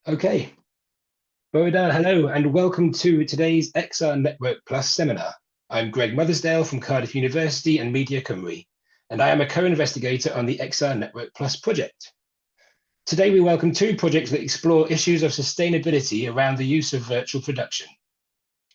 Okay, Bodan, hello, and welcome to today's XR Network Plus seminar. I'm Greg Mothersdale from Cardiff University and Media Cymru, and I am a co-investigator on the XR Network Plus project. Today, we welcome two projects that explore issues of sustainability around the use of virtual production.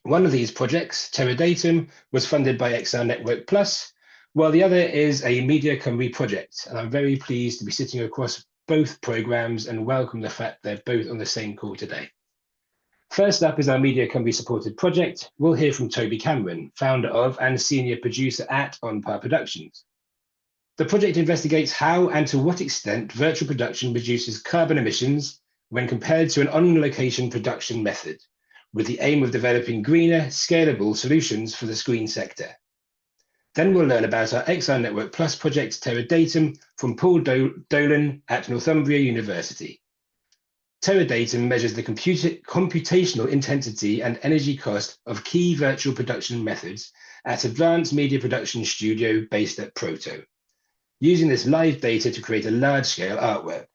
One of these projects, Terra Datum, was funded by XR Network Plus, while the other is a Media Cymru project, and I'm very pleased to be sitting across both programs and welcome the fact they're both on the same call today. First up is our Media Cymru supported project. We'll hear from Toby Cameron, founder of and senior producer at On Par Productions. The project investigates how and to what extent virtual production reduces carbon emissions when compared to an on-location production method, with the aim of developing greener, scalable solutions for the screen sector. Then we'll learn about our XR Network Plus project, Terra Datum, from Paul Dolan at Northumbria University. Terra Datum measures the computational intensity and energy cost of key virtual production methods at Advanced Media Production Studio based at PROTO, using this live data to create a large-scale artwork.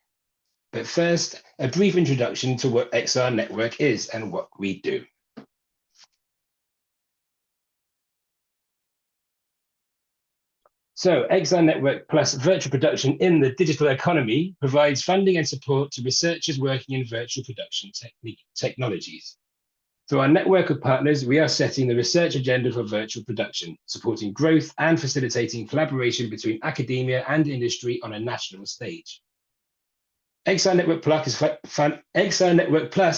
But first, a brief introduction to what XR Network is and what we do. So XR Network Plus virtual production in the digital economy provides funding and support to researchers working in virtual production technologies. Through our network of partners, we are setting the research agenda for virtual production, supporting growth and facilitating collaboration between academia and industry on a national stage. XR Network Plus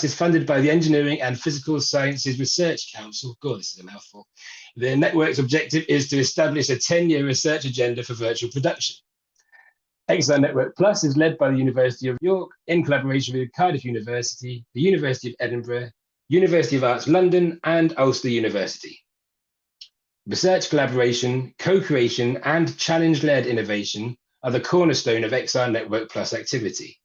is funded by the Engineering and Physical Sciences Research Council. God, this is a mouthful. The network's objective is to establish a 10-year research agenda for virtual production. XR Network Plus is led by the University of York in collaboration with Cardiff University, the University of Edinburgh, University of Arts London, and Ulster University. Research collaboration, co-creation, and challenge-led innovation are the cornerstone of XR Network Plus activity.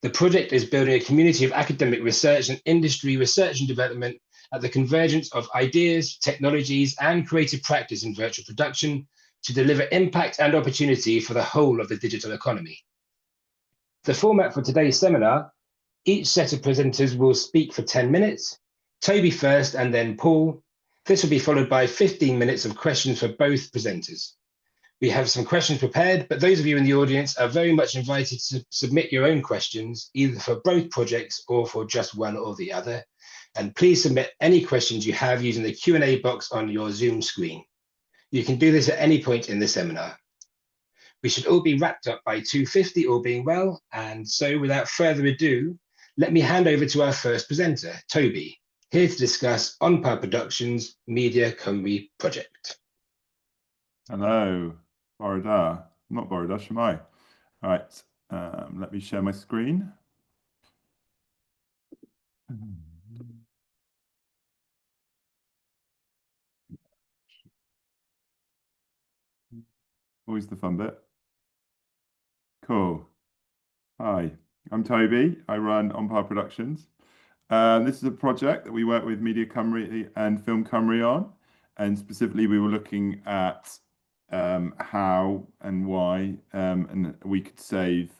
The project is building a community of academic research and industry research and development at the convergence of ideas, technologies, and creative practice in virtual production to deliver impact and opportunity for the whole of the digital economy. The format for today's seminar: each set of presenters will speak for 10 minutes, Toby first and then Paul. This will be followed by 15 minutes of questions for both presenters. We have some questions prepared, but those of you in the audience are very much invited to submit your own questions, either for both projects or for just one or the other. And please submit any questions you have using the Q&A box on your Zoom screen. You can do this at any point in the seminar. We should all be wrapped up by 2:50, all being well. And so without further ado, let me hand over to our first presenter, Toby, here to discuss On Par Productions' Media Cymru project. Hello. Borada, not Borada, Shemai. All right, let me share my screen. Always the fun bit. Cool. Hi, I'm Toby. I run On Par Productions. This is a project that we work with Media Cymru and Film Cymru on, and specifically we were looking at how and why and we could save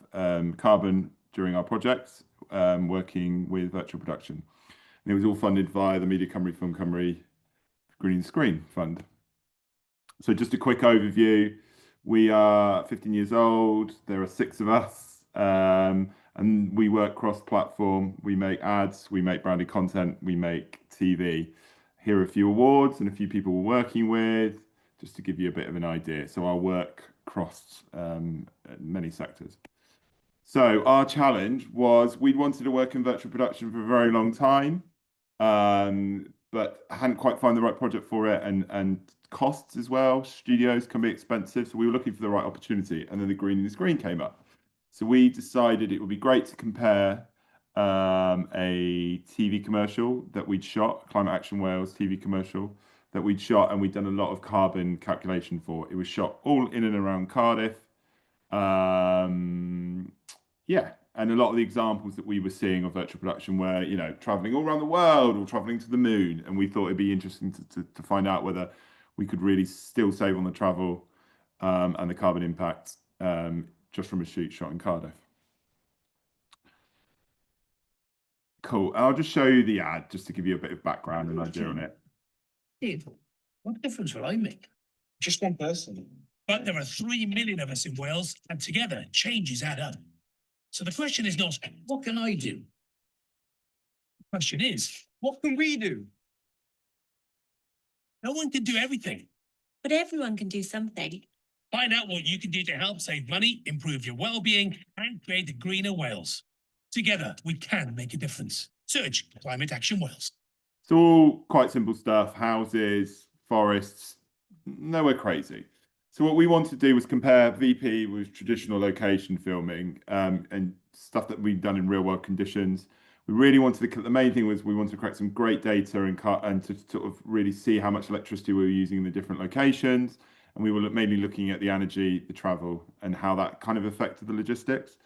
carbon during our projects working with virtual production. And it was all funded via the Media Cymru Film Cymru Green Screen Fund. So just a quick overview. We are 15 years old. There are 6 of us, and we work cross-platform. We make ads, we make branded content, we make TV. Here are a few awards and a few people we're working with, just to give you a bit of an idea. So our work crossed many sectors. So our challenge was we'd wanted to work in virtual production for a very long time, but hadn't quite found the right project for it, and costs as well. Studios can be expensive, so we were looking for the right opportunity, and then the Green Screen came up. So we decided it would be great to compare a TV commercial that we'd shot, Climate Action Wales TV commercial, that we'd shot and we'd done a lot of carbon calculation for. It was shot all in and around Cardiff. Yeah, and a lot of the examples that we were seeing of virtual production were, you know, traveling all around the world or traveling to the moon. And we thought it'd be interesting to find out whether we could really still save on the travel and the carbon impact just from a shoot shot in Cardiff. Cool. I'll just show you the ad just to give you a bit of background and idea on it. Dave, what difference will I make? Just one person. But there are 3 million of us in Wales, and together changes add up. So the question is not, what can I do? The question is, what can we do? No one can do everything. But everyone can do something. Find out what you can do to help save money, improve your well-being, and create a greener Wales. Together, we can make a difference. Search Climate Action Wales. It's all quite simple stuff, houses, forests, nowhere crazy. So what we wanted to do was compare VP with traditional location filming and stuff that we've done in real world conditions. We really wanted to, the main thing was we wanted to create some great data and to sort of really see how much electricity we were using in the different locations. And we were mainly looking at the energy, the travel, and how that kind of affected the logistics.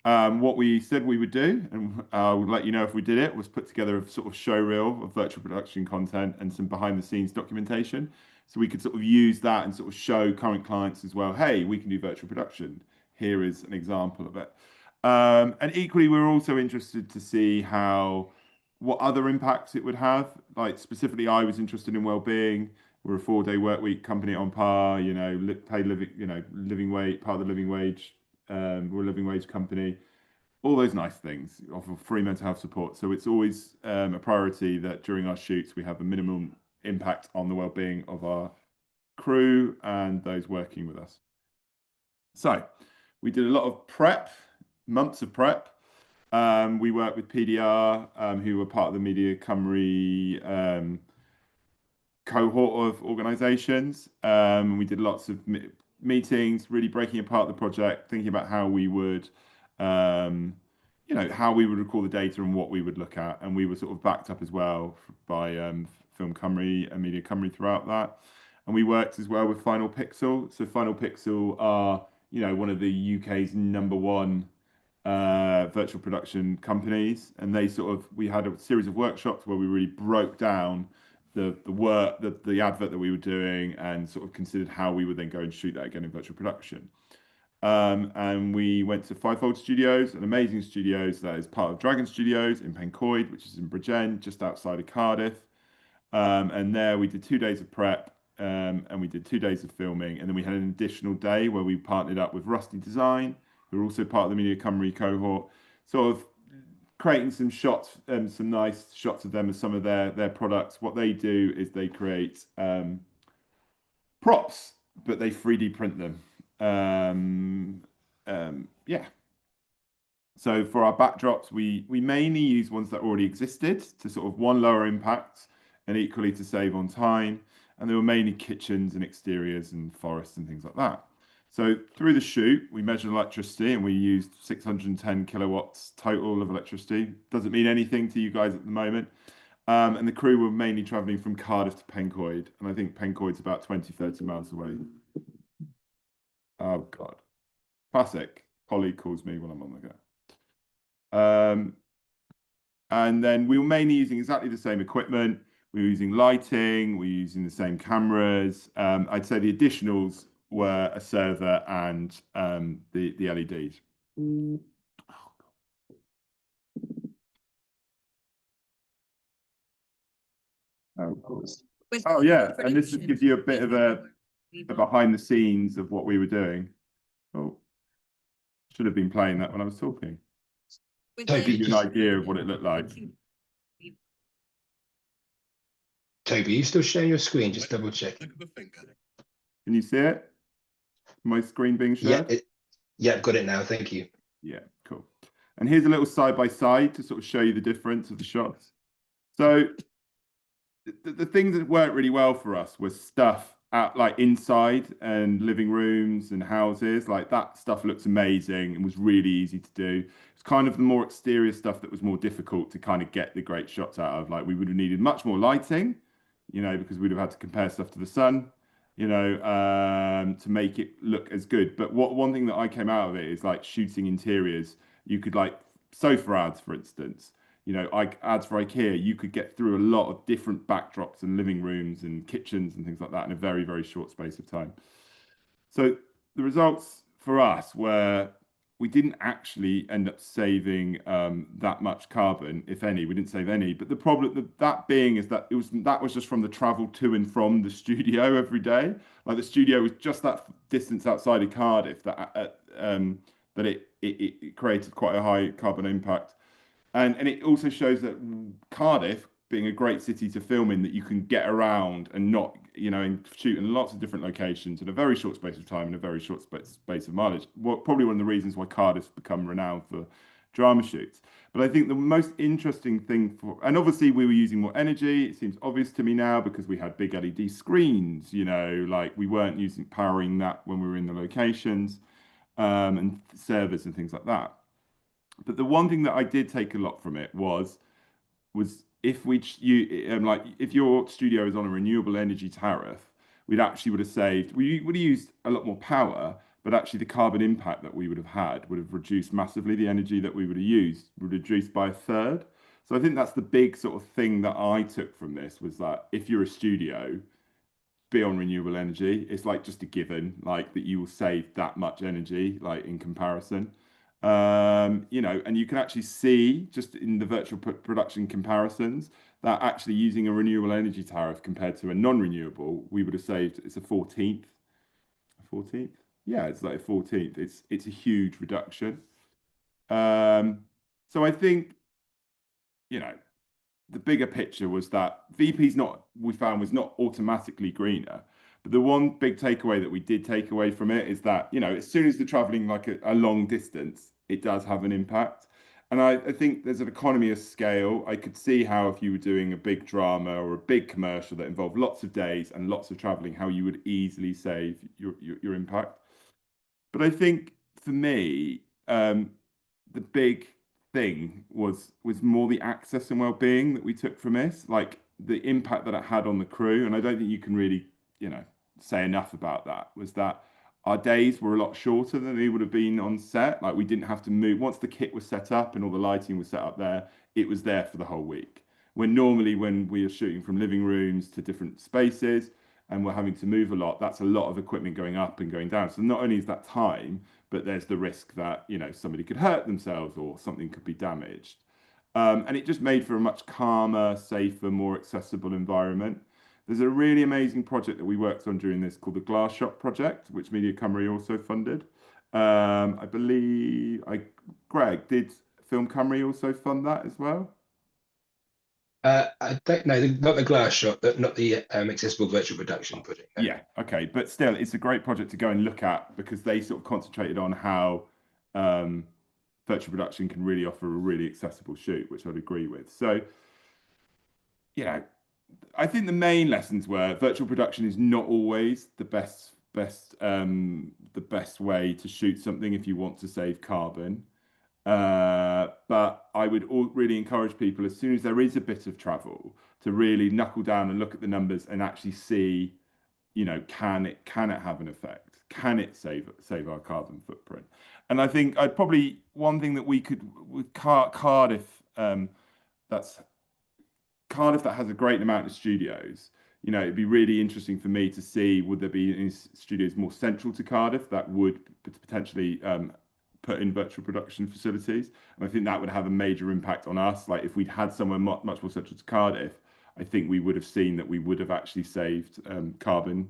What we said we would do, and I'll let you know if we did it, was put together a sort of show reel of virtual production content and some behind the scenes documentation. So we could sort of use that and sort of show current clients as well, hey, we can do virtual production. Here is an example of it. And equally, we were also interested to see what other impacts it would have. Like specifically, I was interested in well-being. We're a 4-day work week company on par, paid living, living wage, part of the living wage. We're a living wage company, all those nice things, offer free mental health support. So it's always a priority that during our shoots, we have a minimum impact on the well-being of our crew and those working with us. So we did a lot of prep, months of prep. We worked with PDR, who were part of the Media Cymru cohort of organisations. We did lots of meetings, really breaking apart the project, thinking about how we would, how we would record the data and what we would look at. And we were sort of backed up as well by Film Cymru and Media Cymru throughout that. And we worked as well with Final Pixel. So Final Pixel are, one of the UK's #1 virtual production companies. And we had a series of workshops where we really broke down the work, the advert that we were doing, and sort of considered how we would then go and shoot that again in virtual production. And we went to Fivefold Studios, an amazing studios that is part of Dragon Studios in Pencoed, which is in Bridgend, just outside of Cardiff. And there we did 2 days of prep, and we did 2 days of filming, and then we had an additional day where we partnered up with Rusty Design, who are also part of the Media Cymru cohort, sort of creating some shots, some nice shots of them and some of their products. What they do is they create props, but they 3D print them. So for our backdrops, we mainly use ones that already existed to sort of lower impact and equally to save on time. And they were mainly kitchens and exteriors and forests and things like that. So through the shoot, we measured electricity and we used 610 kilowatts total of electricity. Doesn't mean anything to you guys at the moment. And the crew were mainly traveling from Cardiff to Pencoed. And I think Pencoed's about 20, 30 miles away. Oh, God. Classic. Colleague calls me when I'm on the go. And then we were mainly using exactly the same equipment. We were using lighting. We were using the same cameras. I'd say the additionals were a server and the LEDs. Oh, of course. Oh, yeah. And this gives you a bit of a behind the scenes of what we were doing. Oh, should have been playing that when I was talking. Toby, give you an idea of what it looked like. Toby, you still sharing your screen? Just double check. Can you see it? My screen being shared? Yeah, got it now. Thank you. Yeah, cool. And here's a little side by side to sort of show you the difference of the shots. So the things that worked really well for us was stuff out like inside and living rooms and houses. Like that stuff looks amazing and was really easy to do. It's kind of the more exterior stuff that was more difficult to kind of get the great shots out of. Like we would have needed much more lighting, because we'd have had to compare stuff to the sun, to make it look as good. But one thing that I came out of it is like shooting interiors. You could like sofa ads, for instance, ads for IKEA, you could get through a lot of different backdrops and living rooms and kitchens and things like that in a very, very short space of time. So the results for us were we didn't actually end up saving that much carbon, if any. We didn't save any. But the problem that being is that that was just from the travel to and from the studio every day. Like the studio was just that distance outside of Cardiff that it created quite a high carbon impact. And it also shows that Cardiff, being a great city to film in, that you can get around and not, and shoot in lots of different locations in a very short space of time and a very short space of mileage. Probably one of the reasons why Cardiff's become renowned for drama shoots. But I think the most interesting thing and obviously we were using more energy. It seems obvious to me now because we had big LED screens, like we weren't powering that when we were in the locations, and servers and things like that. But the one thing that I did take a lot from it was if if your studio is on a renewable energy tariff, we would have used a lot more power, but actually the carbon impact that we would have had would have reduced massively. The energy that we would have used would have reduced by a third. So I think that's the big sort of thing that I took from this, was that if you're a studio, be on renewable energy. It's like just a given, like that you will save that much energy, like in comparison. And you can actually see just in the virtual production comparisons that actually using a renewable energy tariff compared to a non-renewable, we would have saved, it's a 14th. Yeah, it's like a 14th. It's a huge reduction. So I think, the bigger picture was that we found was not automatically greener. But the one big takeaway that we did take away from it is that, as soon as they're traveling like a long distance, it does have an impact. And I think there's an economy of scale. I could see how if you were doing a big drama or a big commercial that involved lots of days and lots of traveling, how you would easily save your impact. But I think for me, the big thing was more the access and well-being that we took from this, like the impact that it had on the crew. And I don't think you can really say enough about that, was that our days were a lot shorter than they would have been on set. Like we didn't have to move. Once the kit was set up and all the lighting was set up there, it was there for the whole week. When normally when we are shooting from living rooms to different spaces and we're having to move a lot, that's a lot of equipment going up and going down. So not only is that time, but there's the risk that, somebody could hurt themselves or something could be damaged. And it just made for a much calmer, safer, more accessible environment. There's a really amazing project that we worked on during this called the Glass Shop Project, which Media Cymru also funded. I believe, Greg, did Film Cymru also fund that as well? I don't know, not the Glass Shop, but not the accessible virtual production project. No. Yeah, okay, but still, it's a great project to go and look at because they sort of concentrated on how virtual production can really offer a really accessible shoot, which I'd agree with. So, I think the main lessons were virtual production is not always the best way to shoot something if you want to save carbon. But I would really encourage people, as soon as there is a bit of travel, to really knuckle down and look at the numbers and actually see, can it have an effect? Can it save our carbon footprint? And I think one thing that we could with Cardiff, Cardiff that has a great amount of studios. It'd be really interesting for me to see, would there be any studios more central to Cardiff that would potentially put in virtual production facilities? And I think that would have a major impact on us. Like if we'd had somewhere much more central to Cardiff, I think we would have seen that we would have actually saved carbon,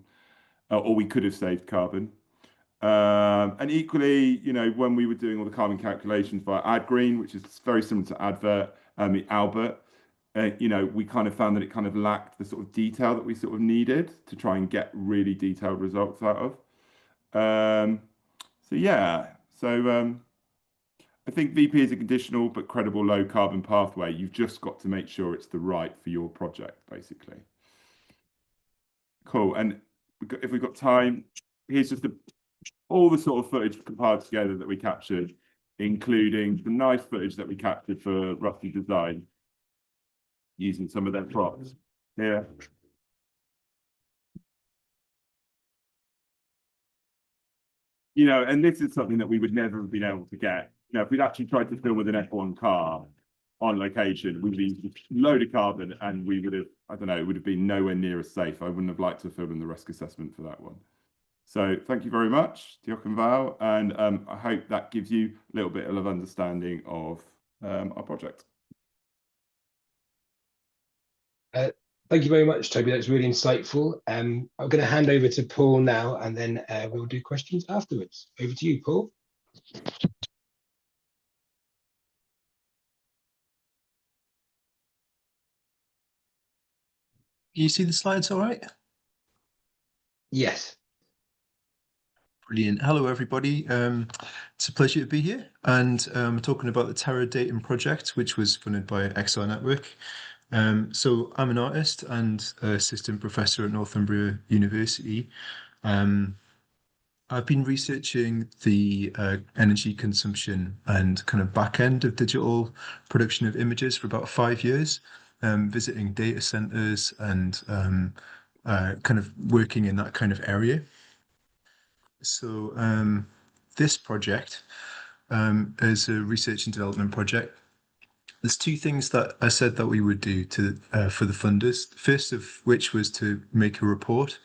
or we could have saved carbon. And equally, when we were doing all the carbon calculations via AdGreen, which is very similar to Advert, Albert, we kind of found that it kind of lacked the sort of detail that we sort of needed to try and get really detailed results out of. I think VP is a conditional but credible low carbon pathway. You've just got to make sure it's the right for your project, basically. Cool. And if we've got time, here's just all the sort of footage compiled together that we captured, including the nice footage that we captured for Rusty Design, using some of their props. Yeah. And this is something that we would never have been able to get. If we'd actually tried to film with an F1 car on location, we'd be load of carbon and we would have, it would have been nowhere near as safe. I wouldn't have liked to film in the risk assessment for that one. So thank you very much, Diolch yn fawr, and I hope that gives you a little bit of understanding of our project. Thank you very much, Toby. That's really insightful. I'm going to hand over to Paul now, and then we'll do questions afterwards. Over to you, Paul. Can you see the slides all right? Yes. Brilliant. Hello, everybody. It's a pleasure to be here. And talking about the Terra Datum project, which was funded by XR Network. So I'm an artist and assistant professor at Northumbria University. I've been researching the energy consumption and kind of back end of digital production of images for about 5 years, visiting data centers and kind of working in that kind of area. So this project is a research and development project. There's two things that I said that we would do for the funders. First of which was to make a report,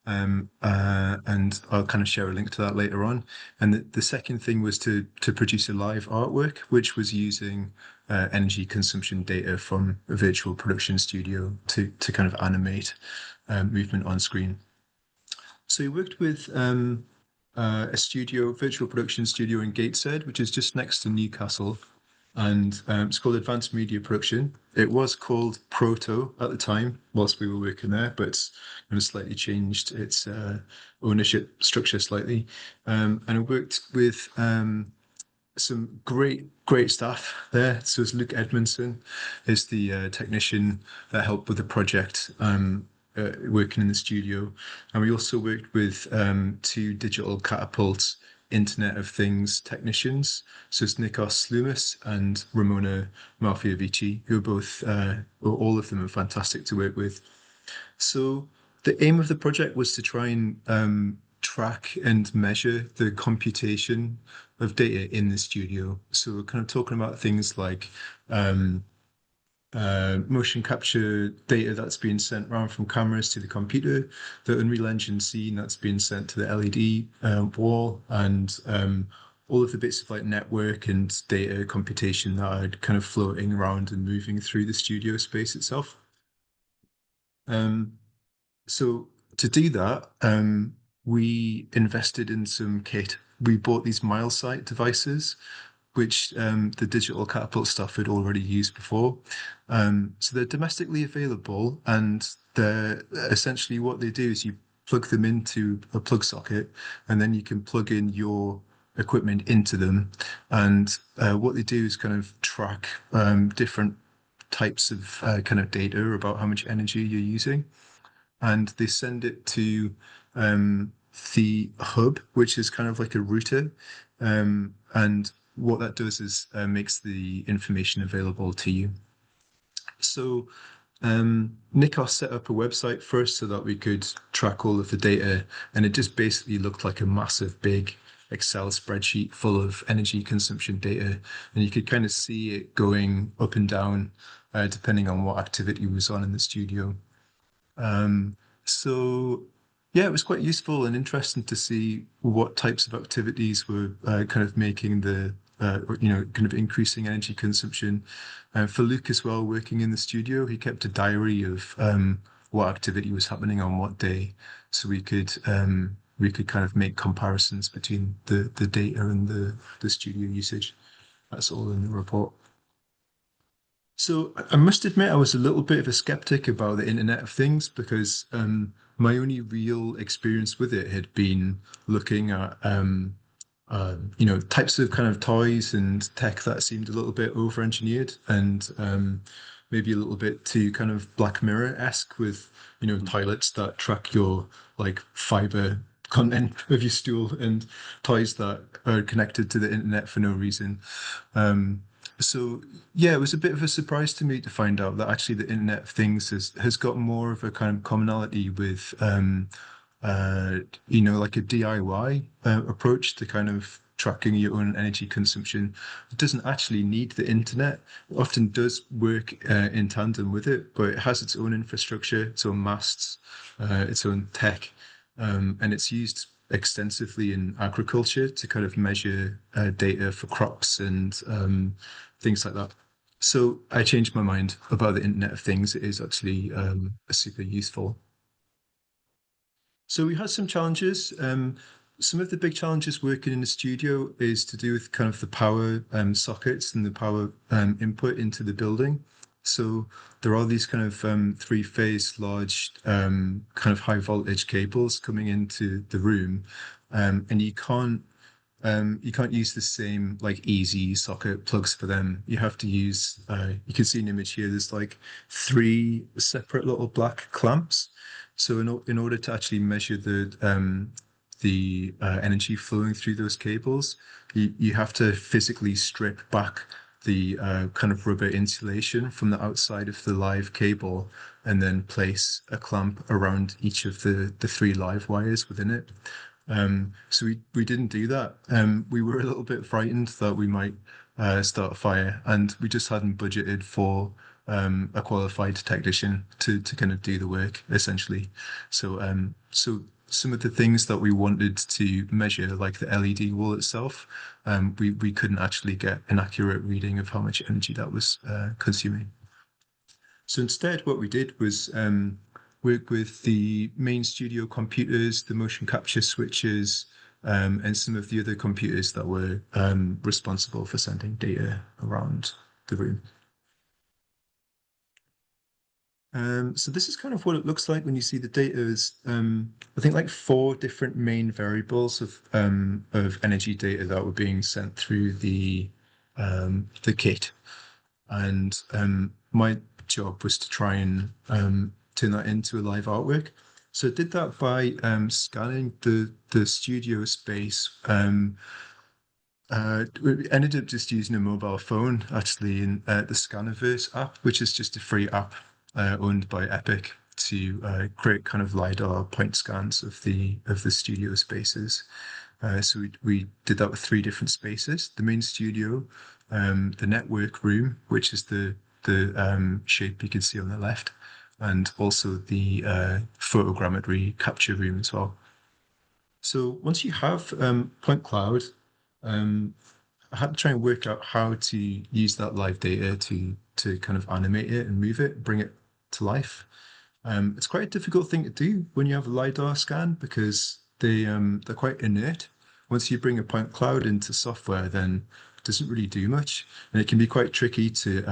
and I'll kind of share a link to that later on. And the second thing was to produce a live artwork, which was using energy consumption data from a virtual production studio to kind of animate movement on screen. So we worked with a virtual production studio in Gateshead, which is just next to Newcastle, and it's called Advanced Media Production. It was called PROTO at the time whilst we were working there, but it's kind of slightly changed its ownership structure slightly. And I worked with some great staff there. So it's Luke Edmondson is the technician that helped with the project, working in the studio. And we also worked with two digital catapults Internet of Things technicians. So it's Nikos Slumis and Ramona Malfiovici, who are both, all of them are fantastic to work with. So the aim of the project was to try and track and measure the computation of data in the studio. So we're kind of talking about things like motion capture data that's being sent around from cameras to the computer, the Unreal Engine scene that's being sent to the LED wall, and all of the bits of like network and data computation that are kind of floating around and moving through the studio space itself. So to do that, we invested in some kit. We bought these MileSight devices, which the digital catapult stuff had already used before. So they're domestically available, and they're essentially what they do is you plug them into a plug socket, and then you can plug in your equipment into them. And what they do is kind of track different types of kind of data about how much energy you're using. And they send it to the hub, which is kind of like a router. And what that does is makes the information available to you. So Nikos set up a website first so that we could track all of the data, and it just basically looked like a massive big Excel spreadsheet full of energy consumption data, and you could kind of see it going up and down depending on what activity was on in the studio. So yeah, it was quite useful and interesting to see what types of activities were kind of making the kind of increasing energy consumption. For Luke as well, working in the studio, he kept a diary of what activity was happening on what day, so we could kind of make comparisons between the data and the studio usage. That's all in the report. So I must admit I was a little bit of a skeptic about the Internet of Things, because my only real experience with it had been looking at types of kind of toys and tech that seemed a little bit over-engineered, and maybe a little bit too kind of Black Mirror-esque with, toilets that track your like fiber content of your stool, and toys that are connected to the internet for no reason. So yeah, it was a bit of a surprise to me to find out that actually the Internet of Things has got more of a kind of commonality with like a DIY approach to kind of tracking your own energy consumption. It doesn't actually need the internet. It often does work in tandem with it, but it has its own infrastructure, its own masts, its own tech, and it's used extensively in agriculture to kind of measure data for crops and things like that. So I changed my mind about the Internet of Things. It is actually super useful. So we had some challenges. Some of the big challenges working in the studio is to do with kind of the power sockets and the power input into the building. So there are these kind of three-phase large kind of high voltage cables coming into the room, and you can't use the same like easy socket plugs for them. You have to use you can see an image here. There's like 3 separate little black clamps. So in order to actually measure the energy flowing through those cables, you have to physically strip back the kind of rubber insulation from the outside of the live cable and then place a clamp around each of the 3 live wires within it. So we didn't do that. We were a little bit frightened that we might start a fire, and we just hadn't budgeted for a qualified technician to kind of do the work essentially. So some of the things that we wanted to measure, like the LED wall itself, we couldn't actually get an accurate reading of how much energy that was consuming. So instead, what we did was work with the main studio computers, the motion capture switches, and some of the other computers that were responsible for sending data around the room. So this is kind of what it looks like when you see the data is, I think like 4 different main variables of energy data that were being sent through the kit. And my job was to try and turn that into a live artwork. So I did that by scanning the studio space. We ended up just using a mobile phone actually in the Scannerverse app, which is just a free app owned by Epic to create kind of LiDAR point scans of the studio spaces. So we did that with 3 different spaces: the main studio, the network room, which is the shape you can see on the left, and also the photogrammetry capture room as well. So once you have point cloud, I had to try and work out how to use that live data to kind of animate it and move it, bring it to life. It's quite a difficult thing to do when you have a LiDAR scan because they're quite inert. Once you bring a point cloud into software, then it doesn't really do much, and it can be quite tricky to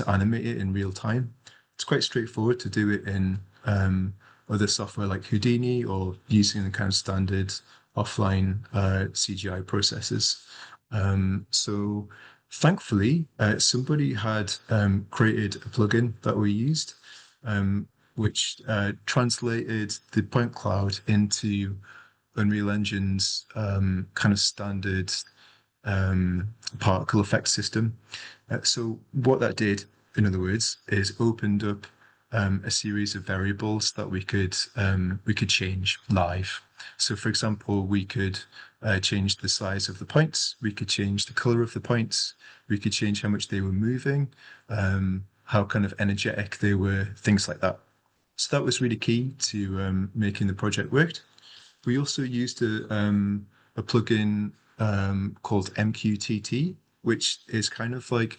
animate it in real time. It's quite straightforward to do it in other software like Houdini or using the kind of standard offline CGI processes. So thankfully, somebody had created a plugin that we used, which translated the point cloud into Unreal Engine's kind of standard particle effect system. So what that did, in other words, is opened up a series of variables that we could change live. So, for example, we could change the size of the points, we could change the color of the points, we could change how much they were moving, how kind of energetic they were, things like that. So that was really key to making the project work. We also used a plugin called MQTT, which is kind of like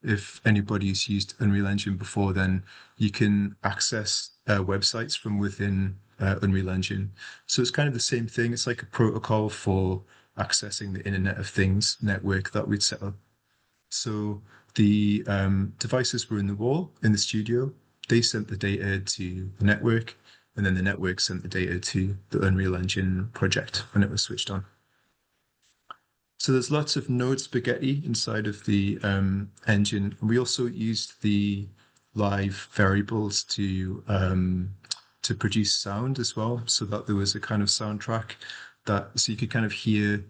if anybody's used Unreal Engine before, then you can access websites from within Unreal Engine. So it's kind of the same thing. It's like a protocol for accessing the Internet of Things network that we'd set up. So the devices were in the wall in the studio. They sent the data to the network, and then the network sent the data to the Unreal Engine project when it was switched on. So there's lots of node spaghetti inside of the engine. We also used the live variables to produce sound as well, so that there was a kind of soundtrack so you could kind of hear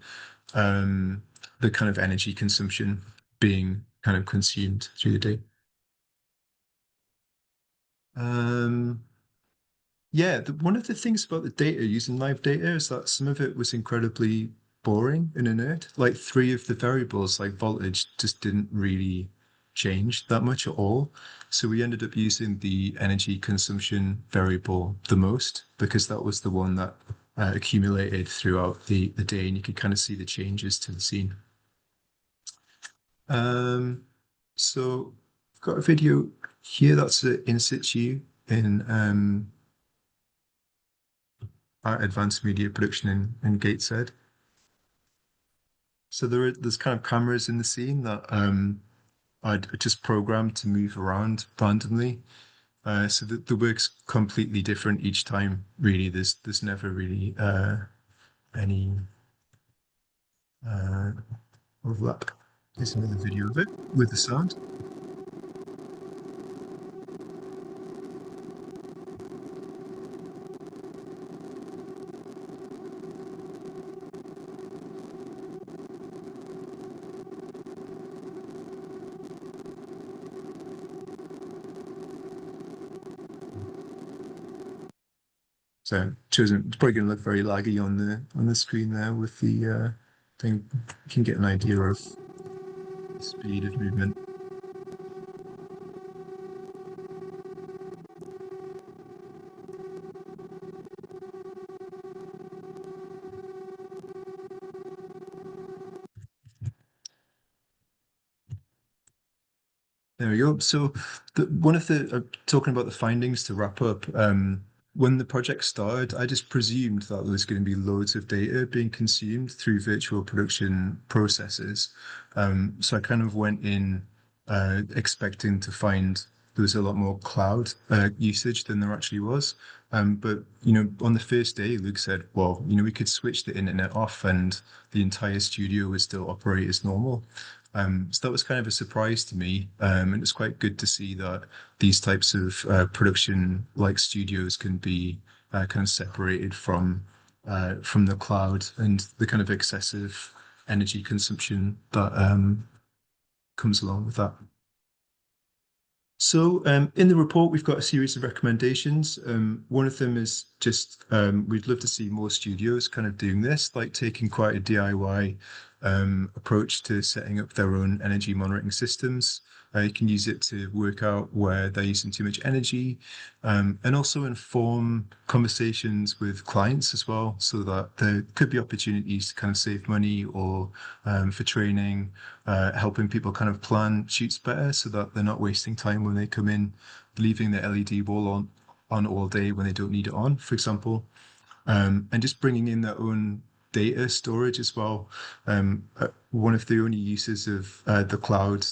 the kind of energy consumption being kind of consumed through the day. Yeah, one of the things about the data, using live data, is that some of it was incredibly boring and inert. Like 3 of the variables, like voltage, just didn't really change that much at all. So we ended up using the energy consumption variable the most, because that was the one that accumulated throughout the day, and you could kind of see the changes to the scene. So I've got a video here that's in situ in our advanced media production in Gateshead. So there's kind of cameras in the scene that I'd just programmed to move around randomly. So the work's completely different each time, really. There's never really any overlap. Here's another video of it with the sound. So it's probably going to look very laggy on the screen there with the thing. You can get an idea of the speed of movement. There we go. So one of the talking about the findings to wrap up, when the project started, I just presumed that there was going to be loads of data being consumed through virtual production processes. So I kind of went in expecting to find there was a lot more cloud usage than there actually was. But on the first day, Luke said, well, we could switch the internet off and the entire studio would still operate as normal. So that was kind of a surprise to me, and it's quite good to see that these types of production-like studios can be kind of separated from the cloud and the kind of excessive energy consumption that comes along with that. So in the report, we've got a series of recommendations. One of them is just we'd love to see more studios kind of doing this, like taking quite a DIY approach to setting up their own energy monitoring systems. You can use it to work out where they're using too much energy, and also inform conversations with clients as well, so that there could be opportunities to kind of save money or for training, helping people kind of plan shoots better so that they're not wasting time when they come in, leaving the LED wall on all day when they don't need it on, for example, and just bringing in their own data storage as well. One of the only uses of the cloud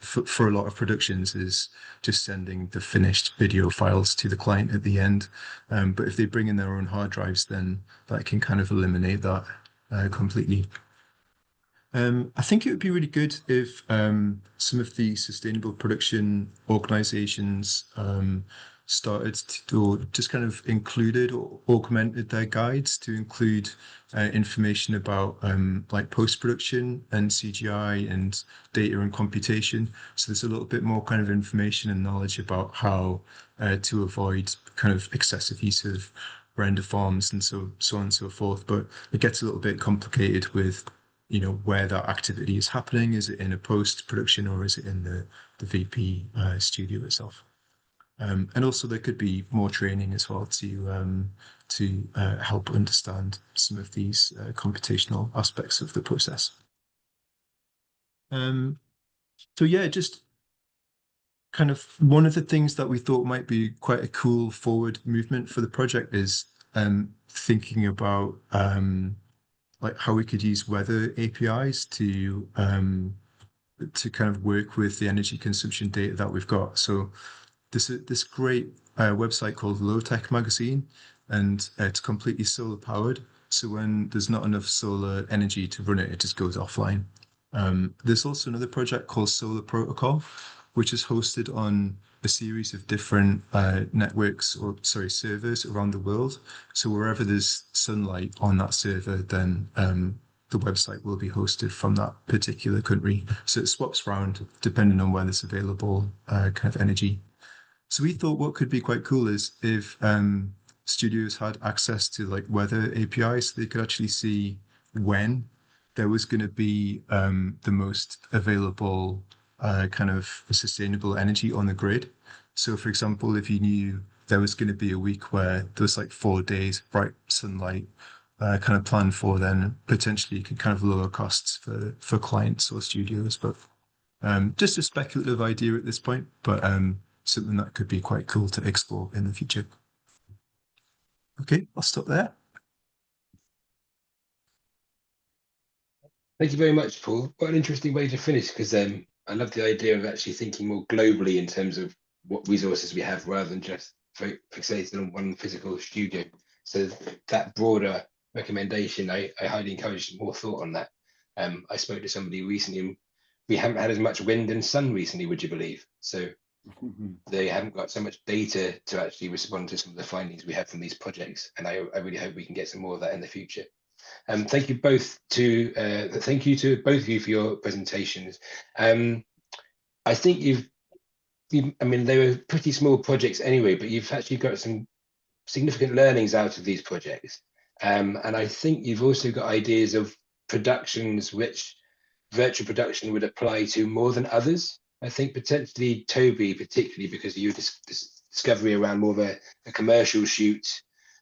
for a lot of productions is just sending the finished video files to the client at the end. But if they bring in their own hard drives, then that can kind of eliminate that completely. I think it would be really good if some of the sustainable production organizations started to, or just kind of included or augmented their guides to include information about like post-production and CGI and data and computation. So there's a little bit more kind of information and knowledge about how to avoid kind of excessive use of render farms and so on and so forth. But it gets a little bit complicated with where that activity is happening. Is it in a post-production or is it in the VP studio itself? And also there could be more training as well to help understand some of these computational aspects of the process. So yeah, just kind of one of the things that we thought might be quite a cool forward movement for the project is thinking about like how we could use weather APIs to kind of work with the energy consumption data that we've got. So this great website called Low Tech Magazine, and it's completely solar powered. So when there's not enough solar energy to run it, it just goes offline. There's also another project called Solar Protocol, which is hosted on a series of different servers around the world. So wherever there's sunlight on that server, then the website will be hosted from that particular country. So it swaps around depending on where there's available kind of energy. So we thought what could be quite cool is if studios had access to like weather APIs, they could actually see when there was going to be the most available kind of sustainable energy on the grid. So for example, if you knew there was going to be a week where there was like 4 days bright sunlight kind of planned for, then potentially you could kind of lower costs for clients or studios. But just a speculative idea at this point, but something that could be quite cool to explore in the future. Okay, I'll stop there. Thank you very much, Paul. What an interesting way to finish, because I love the idea of actually thinking more globally in terms of what resources we have rather than just fixated on one physical studio. So that broader recommendation, I highly encourage more thought on that. I spoke to somebody recently, and we haven't had as much wind and sun recently, would you believe? So they haven't got so much data to actually respond to some of the findings we have from these projects. And I really hope we can get some more of that in the future. Thank you to both of you for your presentations. I think I mean, they were pretty small projects anyway, but you've actually got some significant learnings out of these projects. And I think you've also got ideas of productions which virtual production would apply to more than others. I think potentially Toby, particularly because of your discovery around more of a commercial shoot,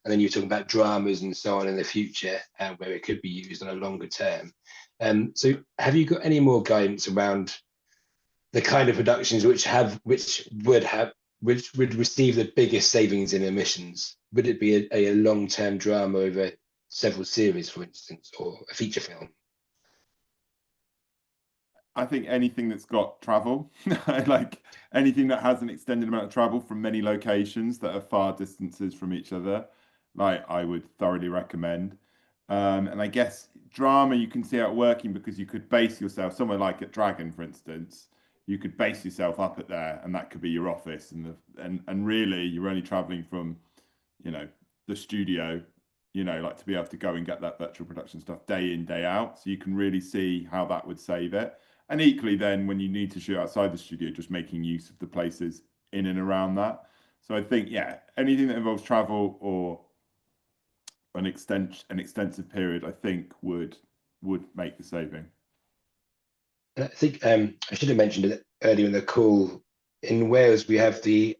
and then you're talking about dramas and so on in the future, where it could be used on a longer term. So have you got any more guidance around the kind of productions which would receive the biggest savings in emissions? Would it be a long-term drama over several series, for instance, or a feature film? I think anything that's got travel, like anything that has an extended amount of travel from many locations that are far distances from each other, like I would thoroughly recommend. And I guess drama, you can see how it working because you could base yourself somewhere like at Dragon, for instance. You could base yourself up at there, and that could be your office, and really you're only traveling from, the studio, like to be able to go and get that virtual production stuff day in, day out. So you can really see how that would save it. And equally then when you need to shoot outside the studio, just making use of the places in and around that. So I think, yeah, anything that involves travel or an extensive period, I think would make the saving. I think I should have mentioned it earlier in the call. In Wales, we have the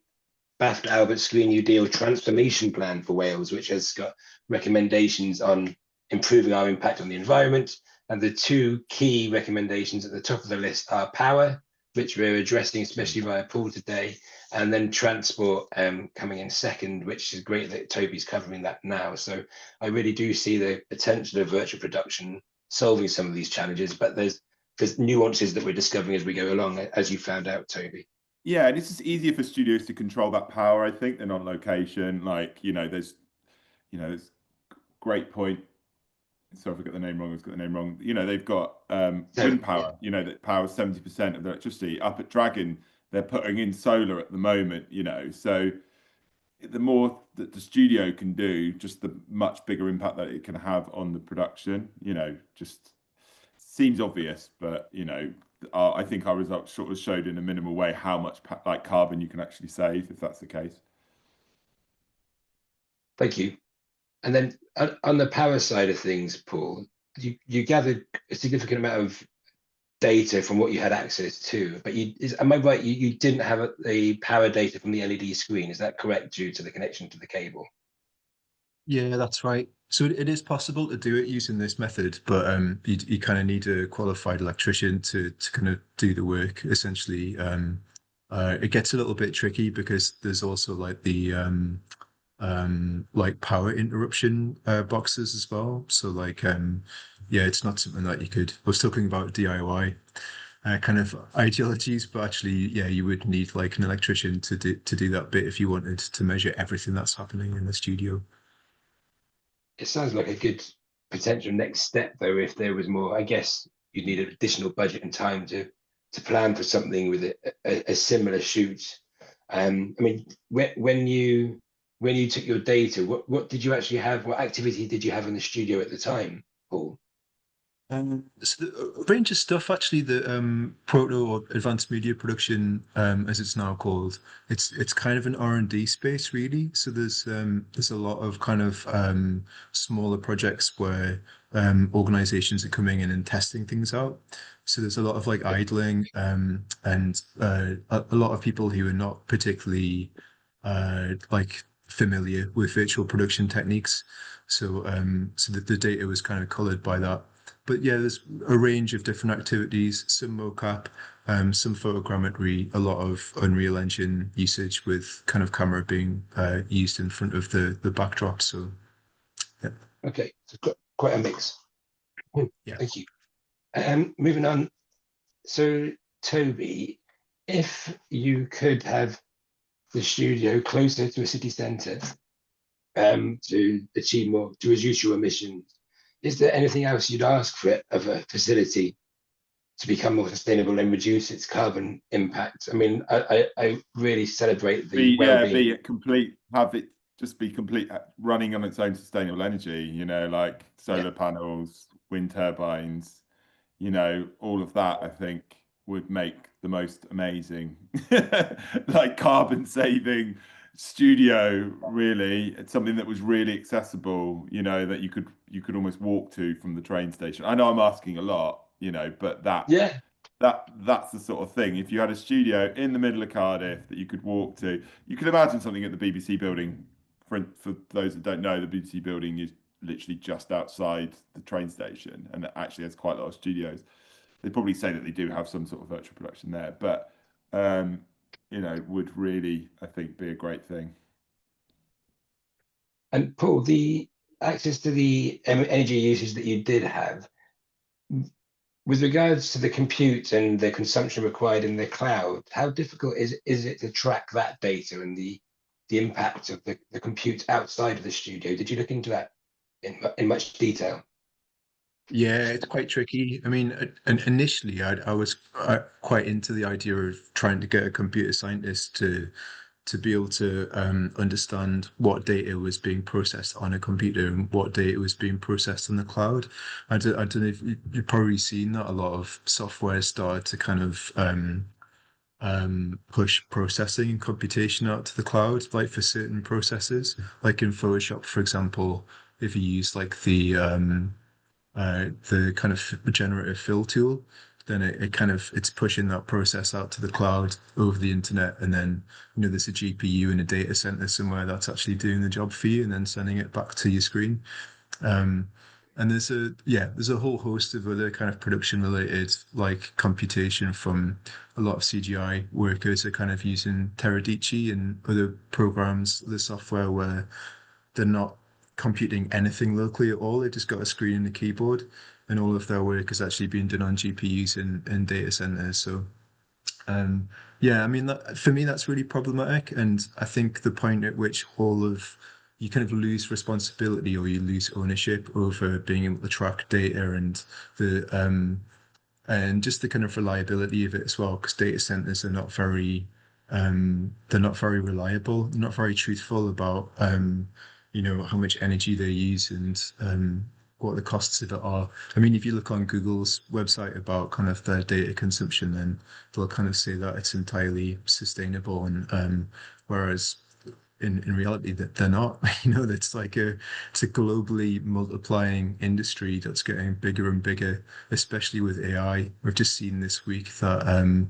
BAFTA Albert Screen New Deal transformation plan for Wales, which has got recommendations on improving our impact on the environment. And the two key recommendations at the top of the list are power, which we're addressing, especially via Paul today, and then transport coming in second, which is great that Toby's covering that now. So I really do see the potential of virtual production solving some of these challenges, but there's nuances that we're discovering as we go along, as you found out, Toby. Yeah, and it's just easier for studios to control that power, I think, than on location. Like, there's great point. Sorry if I got the name wrong. I've got the name wrong. They've got wind power, that powers 70% of the electricity. Up at Dragon, they're putting in solar at the moment, so the more that the studio can do, just the much bigger impact that it can have on the production, just seems obvious, but, I think our results sort of showed in a minimal way how much like carbon you can actually save if that's the case. Thank you. And then on the power side of things, Paul, you gathered a significant amount of data from what you had access to, but am I right? You didn't have the power data from the LED screen. Is that correct, due to the connection to the cable? Yeah, that's right. So it is possible to do it using this method, but you kind of need a qualified electrician to kind of do the work. Essentially, it gets a little bit tricky because there's also like the like power interruption boxes as well. So like yeah, it's not something that you could. I was talking about DIY kind of ideologies, but actually, yeah, you would need like an electrician to do that bit if you wanted to measure everything that's happening in the studio. It sounds like a good potential next step, though. If there was more, I guess you'd need additional budget and time to plan for something with a similar shoot. I mean, when you took your data, what did you actually have? What activity did you have in the studio at the time, Paul? So a range of stuff actually. The PROTO, or advanced media production, as it's now called, it's kind of an R&D space really. So there's a lot of kind of smaller projects where organizations are coming in and testing things out. So there's a lot of like idling and a lot of people who are not particularly like familiar with virtual production techniques. So so that the data was kind of colored by that. But yeah, there's a range of different activities, some mocap, some photogrammetry, a lot of Unreal Engine usage with kind of camera being used in front of the backdrop. So yeah. Okay, so quite a mix. Yeah. Thank you. Moving on. So Toby, if you could have the studio closer to a city centre to achieve more, to reduce your emissions, is there anything else you'd ask for it of a facility to become more sustainable and reduce its carbon impact? I mean, I really celebrate the well-being. Be it complete, have it just be complete, running on its own sustainable energy, you know, like solar panels, wind turbines, you know, all of that, I think would make the most amazing, like carbon saving studio, really. It's something that was really accessible, you know, that you could almost walk to from the train station. I know I'm asking a lot, you know, but that's the sort of thing. If you had a studio in the middle of Cardiff that you could walk to, you could imagine something at the BBC building. For those that don't know, the BBC building is literally just outside the train station, and it actually has quite a lot of studios. They probably say that they do have some sort of virtual production there, but you know, would really, I think, be a great thing. And Paul, the access to the energy usage that you did have, with regards to the compute and the consumption required in the cloud, how difficult is it to track that data and the impact of the compute outside of the studio? Did you look into that in much detail? Yeah, it's quite tricky. I mean, initially, I was quite into the idea of trying to get a computer scientist to be able to understand what data was being processed on a computer and what data was being processed in the cloud. I don't know if you've probably seen that a lot of software started to kind of push processing and computation out to the cloud, like for certain processes, like in Photoshop, for example. If you use like the kind of generative fill tool, then it's pushing that process out to the cloud over the internet, and then there's a GPU in a data center somewhere that's actually doing the job for you, and then sending it back to your screen. And there's a whole host of other kind of production related like computation from a lot of CGI workers are kind of using Terra Datum and other programs, the software where they're not computing anything locally at all. They just got a screen and a keyboard, and all of their work is actually being done on GPUs in data centers. So, yeah, I mean, for me, that's really problematic. And I think the point at which you kind of lose responsibility or you lose ownership over being able to track data and and just the kind of reliability of it as well, because data centers are not very reliable, they're not very truthful about how much energy they use and what the costs of it are. I mean, if you look on Google's website about kind of their data consumption, then they'll kind of say that it's entirely sustainable, and whereas in reality that they're not. It's like it's a globally multiplying industry that's getting bigger and bigger, especially with AI. We've just seen this week that kind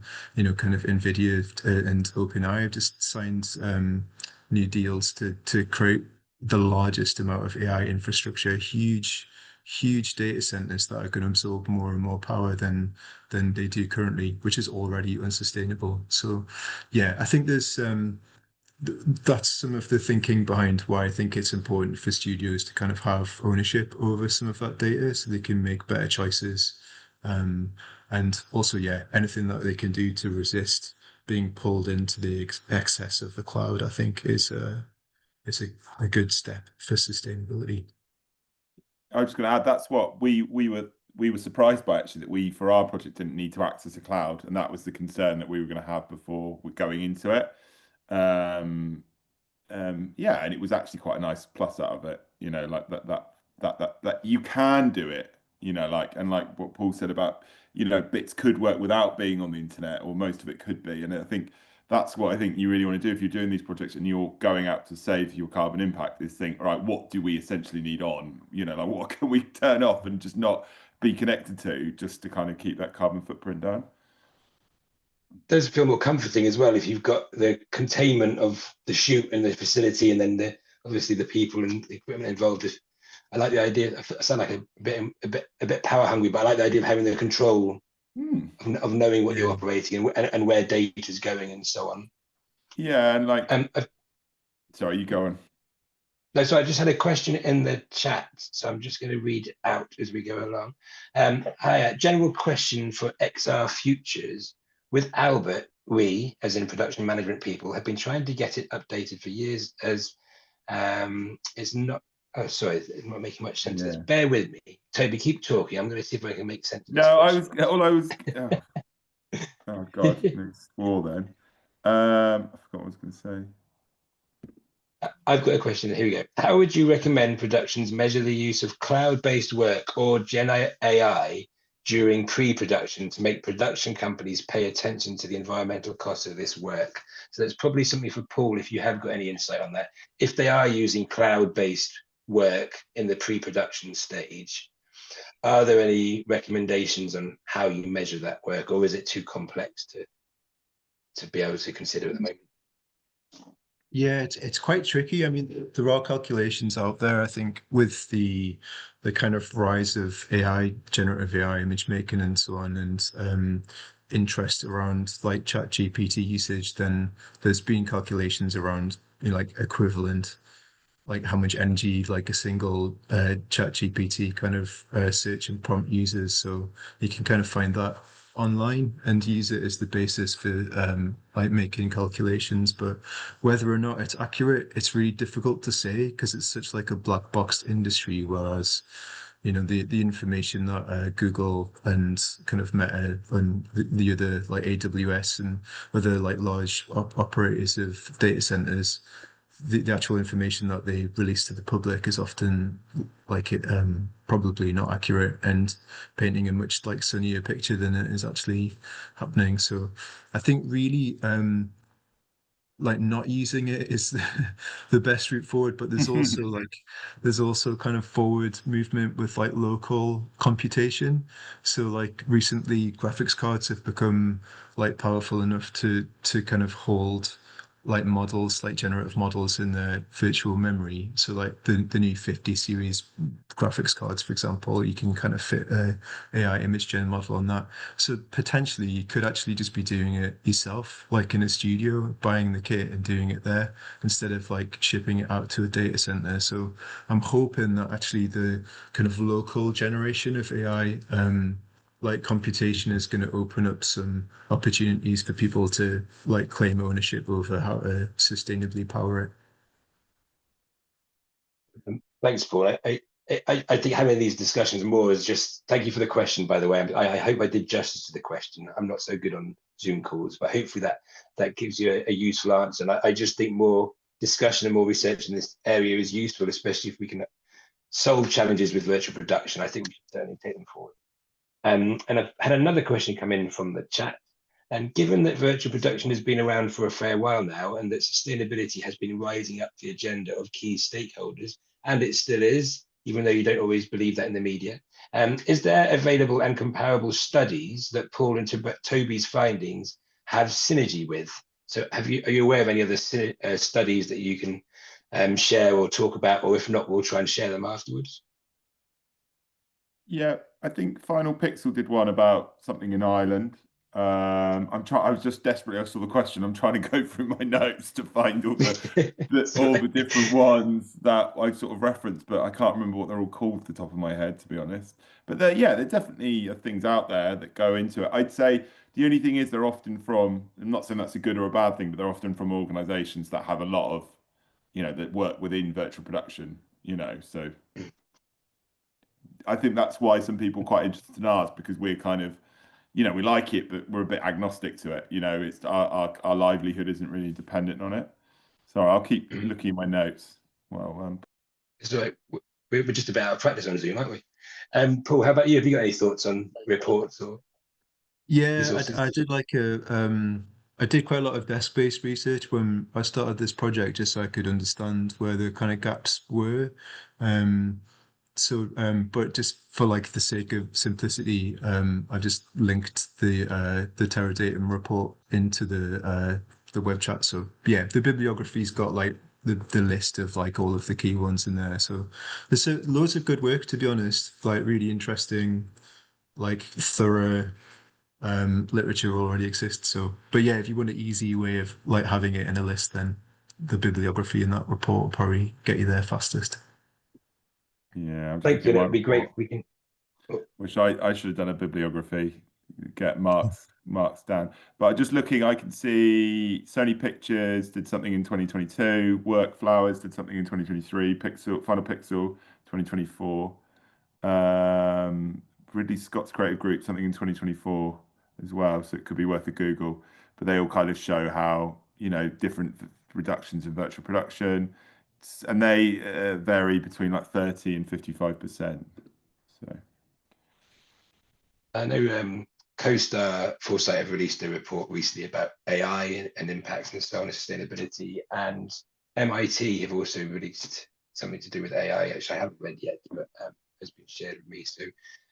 of Nvidia and OpenAI have just signed new deals to create the largest amount of AI infrastructure, huge data centers that are going to absorb more and more power than they do currently, which is already unsustainable. So yeah, I think there's that's some of the thinking behind why I think it's important for studios to kind of have ownership over some of that data so they can make better choices. And also, yeah, anything that they can do to resist being pulled into the excess of the cloud, I think is a good step for sustainability. I was just going to add, that's what we were surprised by, actually, that we, for our project, didn't need to access a cloud, and that was the concern that we were going to have before we're going into it. Yeah, and it was actually quite a nice plus out of it, like that you can do it, like what Paul said about, bits could work without being on the internet, or most of it could be. And I think that's what I think you really want to do if you're doing these projects and you're going out to save your carbon impact, is think, all right, what do we essentially need on? Like what can we turn off and just not be connected to, just to kind of keep that carbon footprint down? does feel more comforting as well if you've got the containment of the shoot and the facility, and then obviously the people and the equipment involved. I like the idea. I sound like a bit power hungry, but I like the idea of having the control of knowing what you're operating and where data is going and so on. Yeah, and like, sorry, you go on. No, so I just had a question in the chat, so I'm just going to read it out as we go along. Hi, general question for XR Futures. With Albert, we, as in production management people, have been trying to get it updated for years as it's not, oh, sorry, it's not making much sense. Yeah. Bear with me. Toby, keep talking. I'm going to see if I can make sense of this. No, oh God, it's war then. I forgot what I was going to say. I've got a question. Here we go. How would you recommend productions measure the use of cloud-based work or Gen AI during pre-production to make production companies pay attention to the environmental costs of this work? So that's probably something for Paul, if you have got any insight on that. If they are using cloud-based work in the pre-production stage, are there any recommendations on how you measure that work, or is it too complex to be able to consider at the moment? Yeah, it's quite tricky. I mean, there are calculations out there, I think, with the kind of rise of AI, generative AI image making and so on, and interest around like ChatGPT usage, then there's been calculations around, you know, like equivalent, like how much energy like a single ChatGPT kind of search and prompt uses. So you can kind of find that online and use it as the basis for like making calculations. But whether or not it's accurate, it's really difficult to say because it's such like a black box industry. Whereas, you know, the information that Google and kind of Meta and the other like AWS and other like large operators of data centers, the actual information that they release to the public is often like it probably not accurate and painting a much like sunnier picture than it is actually happening. So I think really like not using it is the best route forward, but there's also kind of forward movement with like local computation. So like recently graphics cards have become like powerful enough to kind of hold like models, like generative models in their virtual memory. So like the new 50 series graphics cards, for example, you can kind of fit a AI image gen model on that. So potentially you could actually just be doing it yourself, like in a studio, buying the kit and doing it there instead of like shipping it out to a data center. So I'm hoping that actually the kind of local generation of AI like computation is going to open up some opportunities for people to like claim ownership over how to sustainably power it. Thanks, Paul. I think having these discussions more is just, thank you for the question, by the way. I hope I did justice to the question. I'm not so good on Zoom calls, but hopefully that gives you a useful answer. And I just think more discussion and more research in this area is useful, especially if we can solve challenges with virtual production. I think we should certainly take them forward. And I've had another question come in from the chat. And given that virtual production has been around for a fair while now, and that sustainability has been rising up the agenda of key stakeholders, and it still is, even though you don't always believe that in the media, is there available and comparable studies that Paul and Toby's findings have synergy with? So are you aware of any other studies that you can share or talk about, or if not, we'll try and share them afterwards? Yeah, I think Final Pixel did one about something in Ireland. I was just desperately, I saw the question. I'm trying to go through my notes to find all the different ones that I sort of referenced, but I can't remember what they're all called off the top of my head, to be honest. But there definitely are things out there that go into it. I'd say the only thing is they're often from, I'm not saying that's a good or a bad thing, but they're often from organizations that have a lot of, you know, that work within virtual production, you know, so I think that's why some people are quite interested in ours, because we're kind of, you know, we like it, but we're a bit agnostic to it. You know, it's our livelihood isn't really dependent on it. So I'll keep looking at my notes. Well, so we're just about out of practice on Zoom, aren't we? Paul, how about you? Have you got any thoughts on reports or? Yeah, I did like I did quite a lot of desk-based research when I started this project, just so I could understand where the kind of gaps were. But just for like the sake of simplicity, I just linked the Terra Datum report into the web chat. So yeah, the bibliography's got like the list of like all of the key ones in there. So there's loads of good work, to be honest, like really interesting, like thorough literature already exists. So, but yeah, if you want an easy way of like having it in a list, then the bibliography in that report will probably get you there fastest. Yeah, I'm just Thank looking you. at my That'd be great. report, We can. which I should have done a bibliography, get marks down. But just looking, I can see Sony Pictures did something in 2022, Work Flowers did something in 2023, Final Pixel 2024, Ridley Scott's Creative Group something in 2024 as well. So it could be worth a Google. But they all kind of show how, you know, different reductions in virtual production, and they vary between like 30 and 55%. So. I know CoStar Foresight have released a report recently about AI and impacts and so on, and sustainability, and MIT have also released something to do with AI, which I haven't read yet, but has been shared with me. So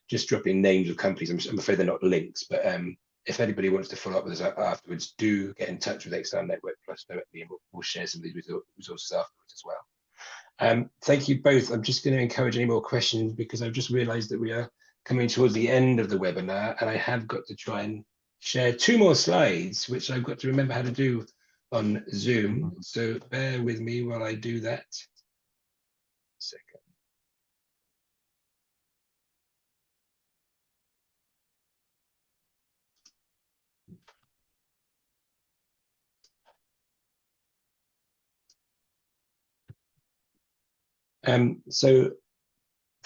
just dropping names of companies. I'm afraid they're not links, but if anybody wants to follow up with us afterwards, do get in touch with XR Network Plus directly, and we'll share some of these resources afterwards as well. Thank you both. I'm just going to encourage any more questions because I've just realized that we are coming towards the end of the webinar, and I have got to try and share 2 more slides, which I've got to remember how to do on Zoom. So bear with me while I do that. Second. So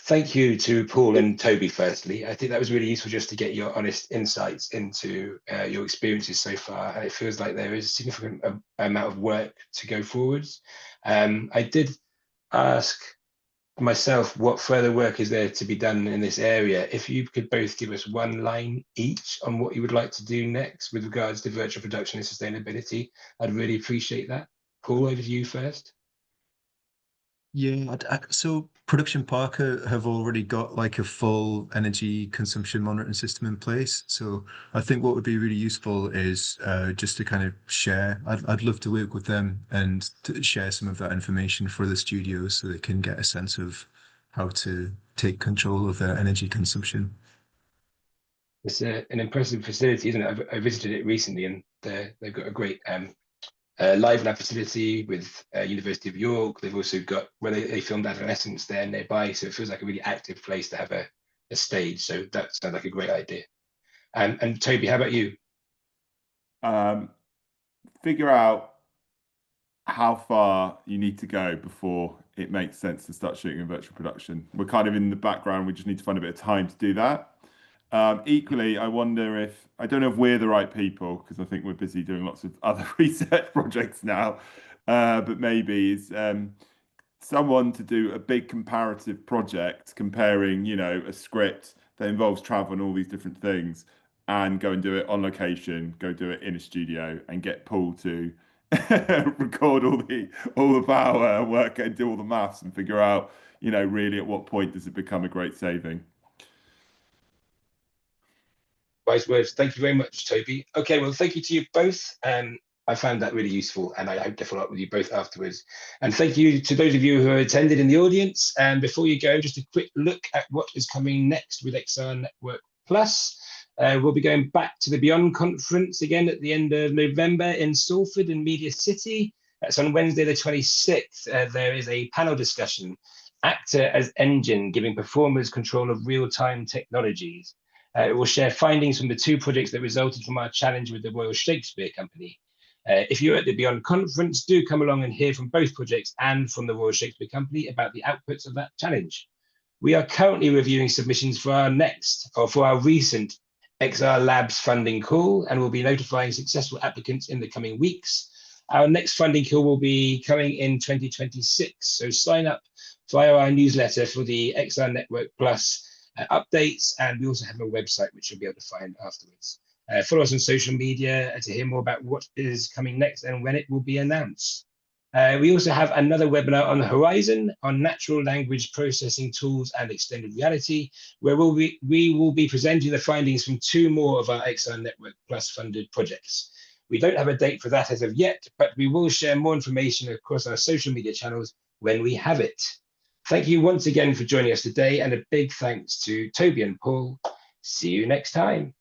thank you to Paul and Toby, firstly. I think that was really useful just to get your honest insights into your experiences so far. And it feels like there is a significant amount of work to go forwards. I did ask myself what further work is there to be done in this area. If you could both give us 1 line each on what you would like to do next with regards to virtual production and sustainability, I'd really appreciate that. Paul, over to you first. Yeah, so Production Parker have already got like a full energy consumption monitoring system in place. So I think what would be really useful is just to kind of share. I'd love to work with them and to share some of that information for the studios so they can get a sense of how to take control of their energy consumption. It's an impressive facility, isn't it? I visited it recently, and they've got a great live lab facility with University of York. They've also got where they filmed Adolescence there nearby, so it feels like a really active place to have a stage. So that sounds like a great idea. And Toby, how about you? Figure out how far you need to go before it makes sense to start shooting in virtual production. We're kind of in the background. We just need to find a bit of time to do that. Equally, I wonder if, I don't know if we're the right people, because I think we're busy doing lots of other research projects now, but maybe is someone to do a big comparative project comparing, you know, a script that involves travel and all these different things, and go and do it on location, go do it in a studio, and get Paul to record all the power, work and do all the maths, and figure out, you know, really at what point does it become a great saving. Wise words. Thank you very much, Toby. Okay, well, thank you to you both. I found that really useful, and I hope to follow up with you both afterwards. And thank you to those of you who attended in the audience. And before you go, just a quick look at what is coming next with XR Network Plus. We'll be going back to the Beyond conference again at the end of November in Salford in Media City. That's on Wednesday the 26th. There is a panel discussion, Actor as Engine, giving performers control of real-time technologies. It will share findings from the 2 projects that resulted from our challenge with the Royal Shakespeare Company. If you're at the Beyond conference, do come along and hear from both projects and from the Royal Shakespeare Company about the outputs of that challenge. We are currently reviewing submissions for our recent XR Labs funding call, and we'll be notifying successful applicants in the coming weeks. Our next funding call will be coming in 2026, so sign up via our newsletter for the XR Network Plus updates, and we also have a website which you'll be able to find afterwards. Follow us on social media to hear more about what is coming next and when it will be announced. We also have another webinar on the horizon on natural language processing tools and extended reality, where we will be presenting the findings from 2 more of our XR Network Plus funded projects. We don't have a date for that as of yet, but we will share more information across our social media channels when we have it. Thank you once again for joining us today, and a big thanks to Toby and Paul. See you next time.